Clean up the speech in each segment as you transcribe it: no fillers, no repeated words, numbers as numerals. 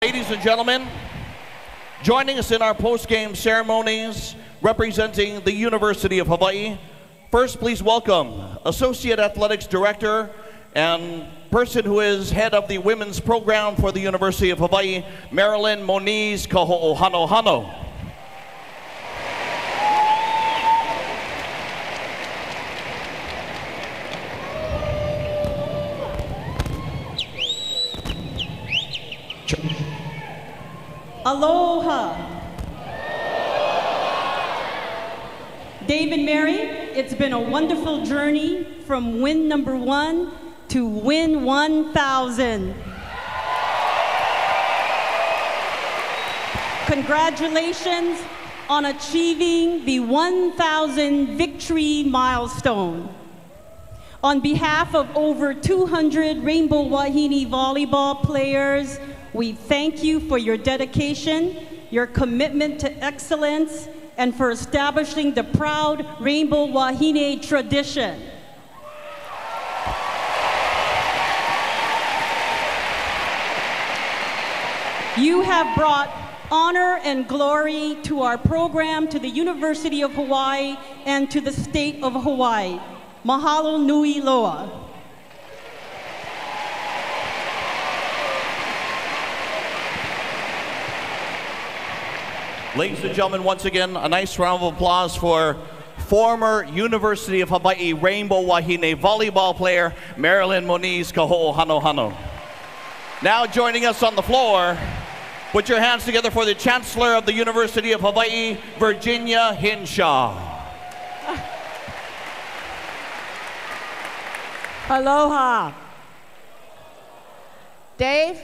Ladies and gentlemen, joining us in our post-game ceremonies representing the University of Hawaii, first please welcome Associate Athletics Director and person who is head of the women's program for the University of Hawaii, Marilyn Moniz Kaho'ohanohano. Aloha. Dave and Mary, it's been a wonderful journey from win number 1 to win 1,000. Congratulations on achieving the 1,000 victory milestone. On behalf of over 200 Rainbow Wahine volleyball players, we thank you for your dedication, your commitment to excellence, and for establishing the proud Rainbow Wahine tradition. You have brought honor and glory to our program, to the University of Hawaii, and to the state of Hawaii. Mahalo nui loa. Ladies and gentlemen, once again, a nice round of applause for former University of Hawaii Rainbow Wahine volleyball player, Marilyn Moniz Kaho'ohanohano. Now joining us on the floor, put your hands together for the Chancellor of the University of Hawaii, Virginia Hinshaw. Aloha. Dave,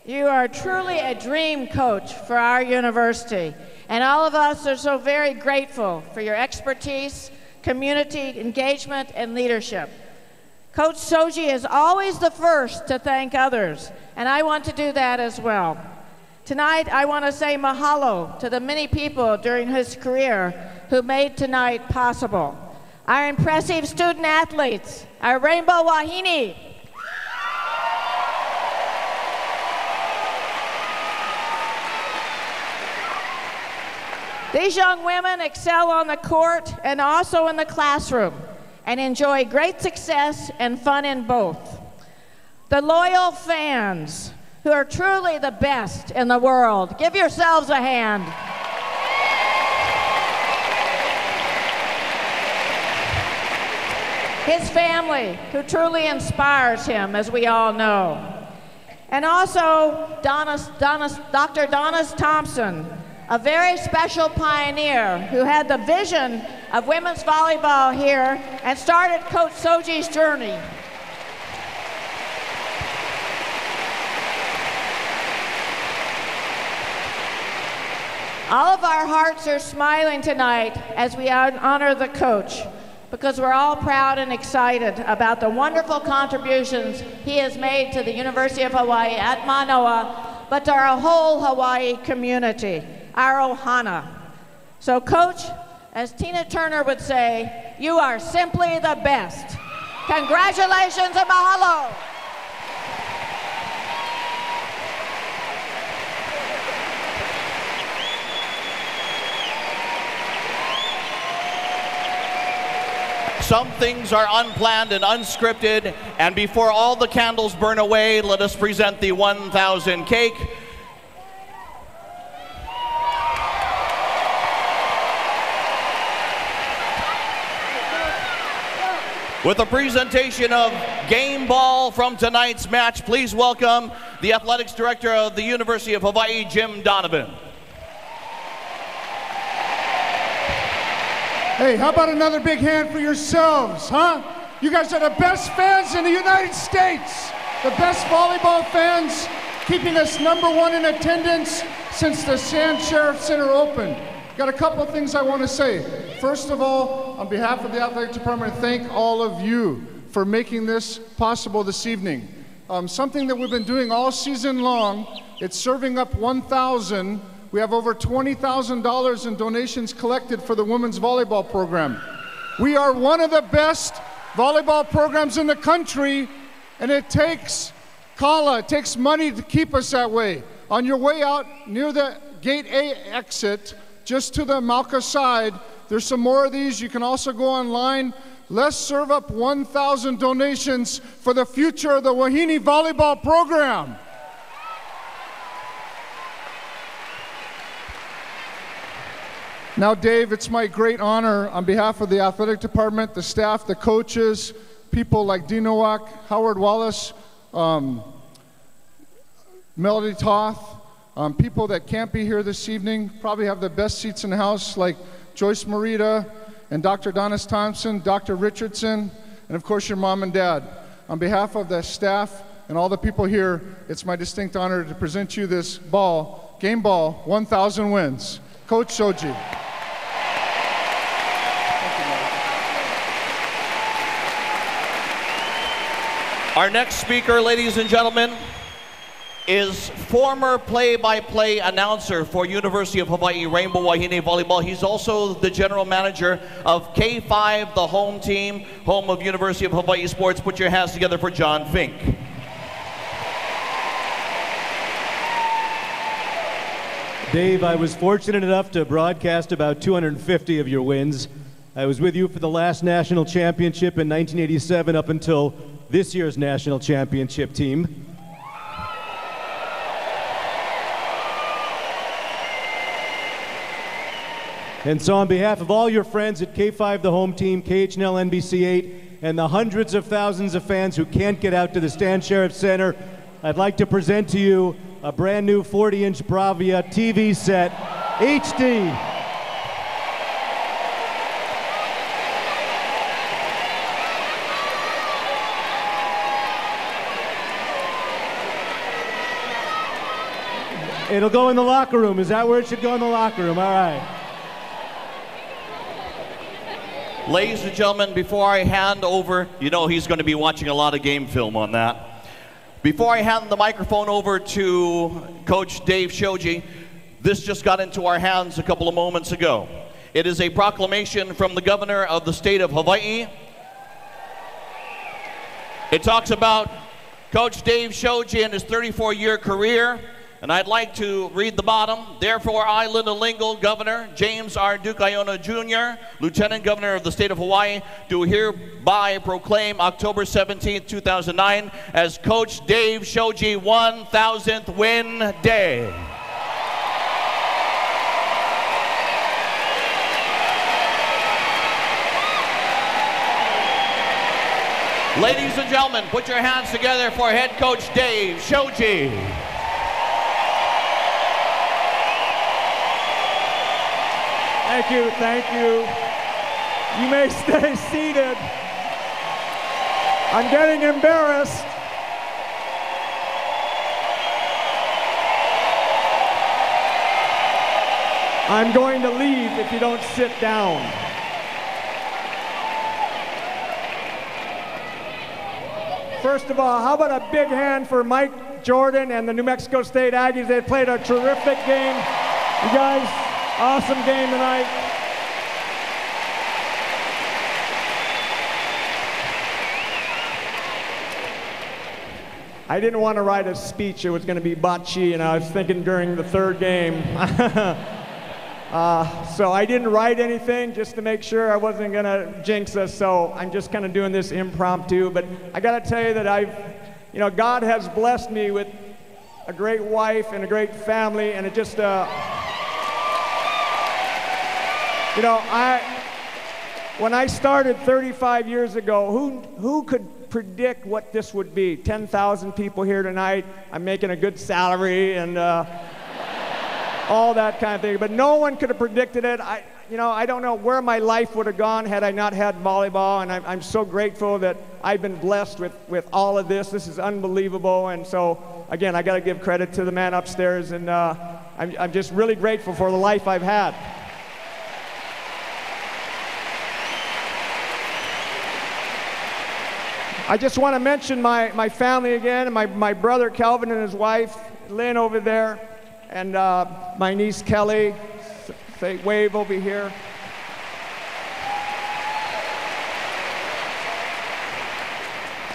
you are truly a dream coach for our university, and all of us are so very grateful for your expertise, community engagement, and leadership. Coach Shoji is always the first to thank others, and I want to do that as well. Tonight, I want to say mahalo to the many people during his career who made tonight possible. Our impressive student athletes, our Rainbow Wahine. These young women excel on the court and also in the classroom and enjoy great success and fun in both. The loyal fans who are truly the best in the world, give yourselves a hand. His family, who truly inspires him, as we all know. And also Dr. Donis Thompson, a very special pioneer who had the vision of women's volleyball here and started Coach Shoji's journey. All of our hearts are smiling tonight as we honor the coach, because we're all proud and excited about the wonderful contributions he has made to the University of Hawaii at Manoa, but to our whole Hawaii community, our ohana. So Coach, as Tina Turner would say, you are simply the best. Congratulations and mahalo. Some things are unplanned and unscripted, and before all the candles burn away, let us present the 1,000 cake. With a presentation of game ball from tonight's match, please welcome the Athletics Director of the University of Hawaii, Jim Donovan. Hey, how about another big hand for yourselves, huh? You guys are the best fans in the United States. The best volleyball fans, keeping us #1 in attendance since the Sand Sheriff Center opened. Got a couple of things I want to say. First of all, on behalf of the Athletic Department, thank all of you for making this possible this evening. Something that we've been doing all season long, it's serving up 1,000. We have over $20,000 in donations collected for the women's volleyball program. We are one of the best volleyball programs in the country, and it takes kala, it takes money to keep us that way. On your way out near the Gate A exit, just to the Malka side, there's some more of these. You can also go online. Let's serve up 1,000 donations for the future of the Wahine volleyball program. Now, Dave, it's my great honor on behalf of the athletic department, the staff, the coaches, people like Dinowak, Howard Wallace, Melody Toth, people that can't be here this evening, probably have the best seats in the house, like Joyce Morita and Dr. Donis Thompson, Dr. Richardson, and of course your mom and dad. On behalf of the staff and all the people here, it's my distinct honor to present you this ball, game ball, 1,000 wins. Coach Shoji. Our next speaker, ladies and gentlemen, is former play-by-play announcer for University of Hawaii Rainbow Wahine Volleyball. He's also the general manager of K5, the home team, home of University of Hawaii Sports. Put your hands together for John Fink. Dave, I was fortunate enough to broadcast about 250 of your wins. I was with you for the last national championship in 1987 up until this year's national championship team. And so on behalf of all your friends at K5, the home team, KHNL NBC 8, and the hundreds of thousands of fans who can't get out to the Stan Sheriff Center, I'd like to present to you a brand new 40-inch Bravia TV set, HD. It'll go in the locker room. Is that where it should go, in the locker room? All right. Ladies and gentlemen, before I hand over, you know he's going to be watching a lot of game film on that. Before I hand the microphone over to Coach Dave Shoji, this just got into our hands a couple of moments ago. It is a proclamation from the governor of the state of Hawaii. It talks about Coach Dave Shoji and his 34-year career. And I'd like to read the bottom. Therefore, I, Linda Lingle, Governor James R. Duke Iona Jr., Lieutenant Governor of the State of Hawaii, do hereby proclaim October 17, 2009 as Coach Dave Shoji 1,000th win day. Ladies and gentlemen, put your hands together for head coach Dave Shoji. Thank you, thank you. You may stay seated. I'm getting embarrassed. I'm going to leave if you don't sit down. First of all, how about a big hand for Mike Jordan and the New Mexico State Aggies? They played a terrific game. You guys, awesome game tonight. I didn't want to write a speech. It was going to be bocce, and I was thinking during the third game. So I didn't write anything just to make sure I wasn't going to jinx us. So I'm just kind of doing this impromptu. But I got to tell you that God has blessed me with a great wife and a great family, and it just, when I started 35 years ago, who could predict what this would be? 10,000 people here tonight. I'm making a good salary and all that kind of thing. But no one could have predicted it. I don't know where my life would have gone had I not had volleyball, and I'm so grateful that I've been blessed with all of this. This is unbelievable, and so, again, I got to give credit to the man upstairs, and I'm just really grateful for the life I've had. I just want to mention my family again, my brother Calvin and his wife, Lynn over there, and my niece Kelly. Say wave over here.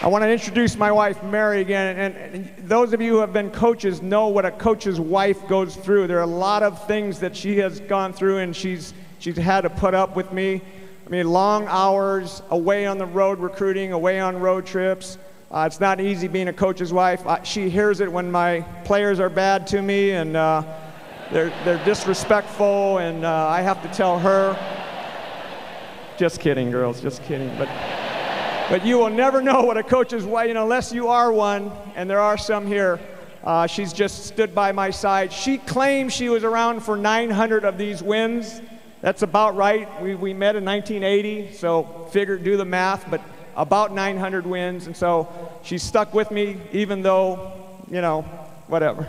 I want to introduce my wife, Mary, again. And those of you who have been coaches know what a coach's wife goes through. There are a lot of things that she has gone through, and she's had to put up with me. I mean, long hours, away on the road recruiting, away on road trips. It's not easy being a coach's wife. She hears it when my players are bad to me, and they're disrespectful, and I have to tell her. Just kidding, girls, just kidding. But you will never know what a coach's wife, unless you are one, and there are some here. She's just stood by my side. She claims she was around for 900 of these wins. That's about right. We met in 1980, so do the math, but about 900 wins. And so she's stuck with me, even though, whatever.